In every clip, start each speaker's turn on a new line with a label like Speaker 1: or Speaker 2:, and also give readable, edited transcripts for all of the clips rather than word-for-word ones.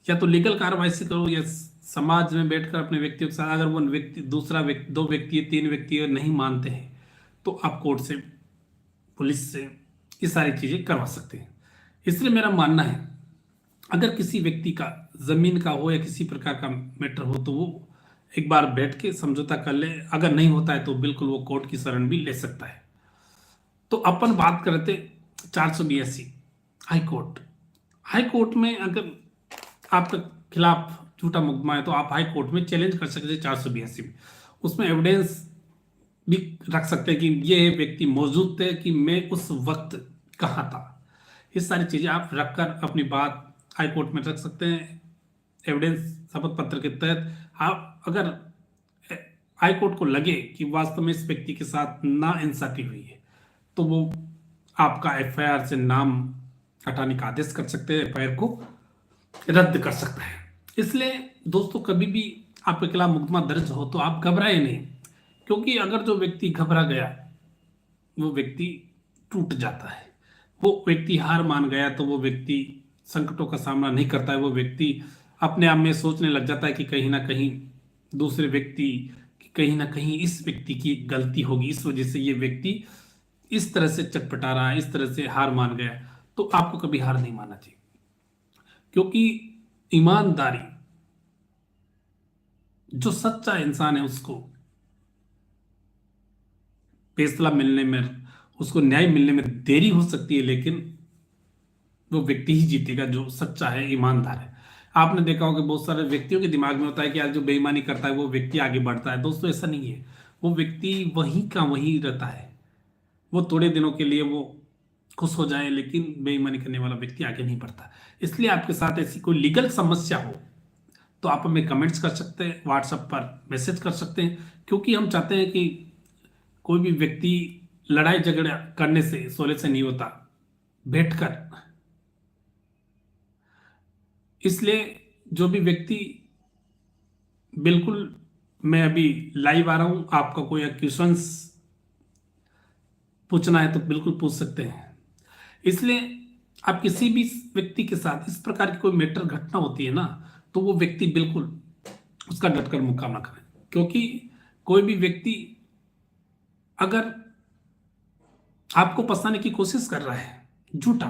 Speaker 1: या तो लीगल कार्रवाई से करो या समाज में बैठकर अपने व्यक्तियों के साथ, अगर वो व्यक्ति दूसरा व्यक्ति, दो व्यक्ति, तीन व्यक्ति नहीं मानते हैं तो आप कोर्ट से, पुलिस से ये सारी चीजें करवा सकते हैं। इसलिए मेरा मानना है अगर किसी व्यक्ति का जमीन का हो या किसी प्रकार का मैटर हो तो वो एक बार बैठ के समझौता कर ले, अगर नहीं होता है तो बिल्कुल वो कोर्ट की शरण भी ले सकता है। तो अपन बात करते 482 हाई कोर्ट। हाई कोर्ट में अगर आपके खिलाफ झूठा मुकदमा है तो आप हाई कोर्ट में चैलेंज कर सकते हैं 482 में। उसमें एविडेंस भी रख सकते हैं कि ये व्यक्ति मौजूद थे, कि मैं उस वक्त कहाँ था। ये सारी चीजें आप रखकर अपनी बात हाई कोर्ट में रख सकते हैं एविडेंस शपथ पत्र के तहत। आप अगर हाई कोर्ट को लगे कि वास्तव में इस व्यक्ति के साथ ना इंसाफी हुई है तो वो आपका एफआईआर से नाम हटाने का आदेश कर सकते हैं, एफआईआर को रद्द कर सकता है। इसलिए दोस्तों कभी भी आपके खिलाफ मुकदमा दर्ज हो तो आप घबराए नहीं, क्योंकि अगर जो व्यक्ति घबरा गया वो व्यक्ति टूट जाता है। वो व्यक्ति हार मान गया तो वो व्यक्ति संकटों का सामना नहीं करता है। वो व्यक्ति अपने आप में सोचने लग जाता है कि कहीं ना कहीं दूसरे व्यक्ति, कहीं ना कहीं इस व्यक्ति की गलती होगी, इस वजह से ये व्यक्ति इस तरह से चटपटा रहा है, इस तरह से हार मान गया। तो आपको कभी हार नहीं मानना चाहिए, क्योंकि ईमानदारी, जो सच्चा इंसान है उसको फैसला मिलने में, उसको न्याय मिलने में देरी हो सकती है, लेकिन वो व्यक्ति ही जीतेगा जो सच्चा है, ईमानदार है। आपने देखा होगा बहुत सारे व्यक्तियों के दिमाग में होता है कि आज जो बेईमानी करता है वो व्यक्ति आगे बढ़ता है। दोस्तों ऐसा नहीं है, वो व्यक्ति वहीं का वहीं रहता है। वो थोड़े दिनों के लिए वो खुश हो जाए, लेकिन बेईमानी करने वाला व्यक्ति आगे नहीं बढ़ता। इसलिए आपके साथ ऐसी कोई लीगल समस्या हो तो आप हमें कमेंट्स कर सकते हैं, व्हाट्सएप पर मैसेज कर सकते हैं, क्योंकि हम चाहते हैं कि कोई भी व्यक्ति लड़ाई झगड़ा करने से सॉल्यूशन नहीं होता, बैठकर। इसलिए जो भी व्यक्ति, बिल्कुल मैं अभी लाइव आ रहा हूं, आपका कोई क्वेश्चंस पूछना है तो बिल्कुल पूछ सकते हैं। इसलिए आप किसी भी व्यक्ति के साथ इस प्रकार की कोई मैटर घटना होती है ना, तो वो व्यक्ति बिल्कुल उसका डटकर मुकाबला करें, क्योंकि कोई भी व्यक्ति अगर आपको फंसाने की कोशिश कर रहा है झूठा,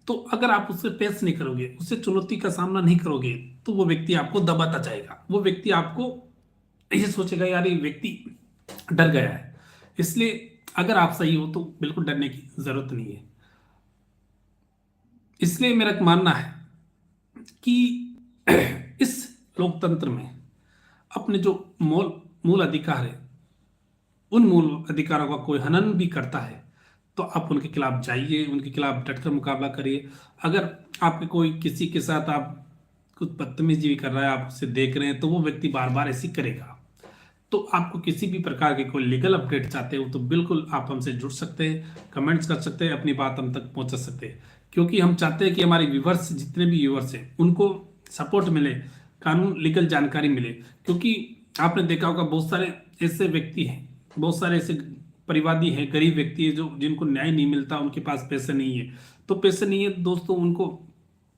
Speaker 1: तो अगर आप उससे पेश नहीं करोगे, उससे चुनौती का सामना नहीं करोगे, तो वो व्यक्ति आपको दबाता जाएगा। वो व्यक्ति आपको ये सोचेगा यार ये व्यक्ति डर गया है। इसलिए अगर आप सही हो तो बिल्कुल डरने की जरूरत नहीं है। इसलिए मेरा मानना है कि इस लोकतंत्र में अपने जो मूल अधिकार है, उन मूल अधिकारों का कोई हनन भी करता है तो आप उनके खिलाफ जाइए, उनके खिलाफ डटकर मुकाबला करिए। अगर आपके कोई किसी के साथ आप कुछ बदतमीजी भी कर रहा है, आप उसे देख रहे हैं, तो वो व्यक्ति बार बार ऐसी करेगा। तो आपको किसी भी प्रकार के कोई लीगल अपडेट चाहते हो तो बिल्कुल आप हमसे जुड़ सकते हैं, कमेंट्स कर सकते हैं, अपनी बात हम तक पहुंचा सकते हैं, क्योंकि हम चाहते हैं कि हमारे व्यूवर्स, जितने भी व्यूवर्स हैं, उनको सपोर्ट मिले, कानून लीगल जानकारी मिले। क्योंकि आपने देखा होगा बहुत सारे ऐसे व्यक्ति हैं, बहुत सारे ऐसे परिवादी हैं, गरीब व्यक्ति है जो जिनको न्याय नहीं मिलता, उनके पास पैसे नहीं है। तो पैसे नहीं है दोस्तों, उनको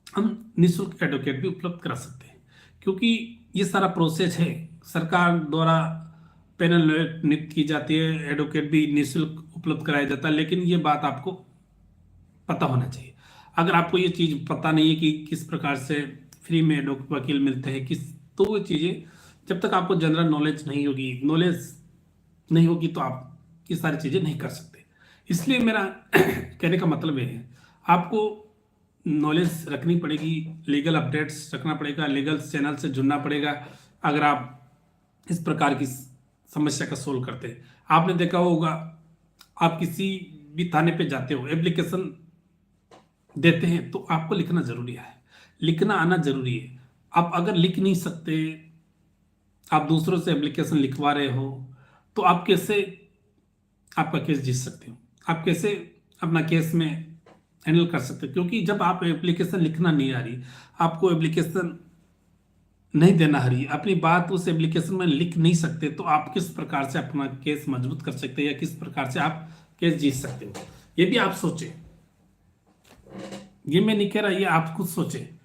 Speaker 1: हम निःशुल्क एडवोकेट भी उपलब्ध करा सकते हैं, क्योंकि ये सारा प्रोसेस है, सरकार द्वारा पैनल नियुक्त की जाती है, एडवोकेट भी निःशुल्क उपलब्ध कराया जाता है। लेकिन ये बात आपको पता होना चाहिए। अगर आपको ये चीज़ पता नहीं है कि किस प्रकार से फ्री में वकील मिलते हैं, तो वो चीज़ें जब तक आपको जनरल नॉलेज नहीं होगी तो आप ये सारी चीज़ें नहीं कर सकते। इसलिए मेरा कहने का मतलब ये है, आपको नॉलेज रखनी पड़ेगी, लीगल अपडेट्स रखना पड़ेगा, लीगल चैनल से जुड़ना पड़ेगा, अगर आप इस प्रकार की समस्या का सोल्व करते हैं। आपने देखा होगा, आप किसी भी थाने पे जाते हो, एप्लीकेशन देते हैं तो आपको लिखना जरूरी है, लिखना आना जरूरी है। आप अगर लिख नहीं सकते, आप दूसरों से एप्लीकेशन लिखवा रहे हो, तो आप कैसे आपका केस जीत सकते हो, आप कैसे अपना केस में हैंडल कर सकते हो? क्योंकि जब आप एप्लीकेशन लिखना नहीं आ रही, आपको एप्लीकेशन नहीं देना आ रही, अपनी बात उस एप्लीकेशन में लिख नहीं सकते, तो आप किस प्रकार से अपना केस मजबूत कर सकते हैं या किस प्रकार से आप केस जीत सकते हो? ये भी आप सोचें। ये मैं नहीं कह रहा, ये आप खुद सोचें।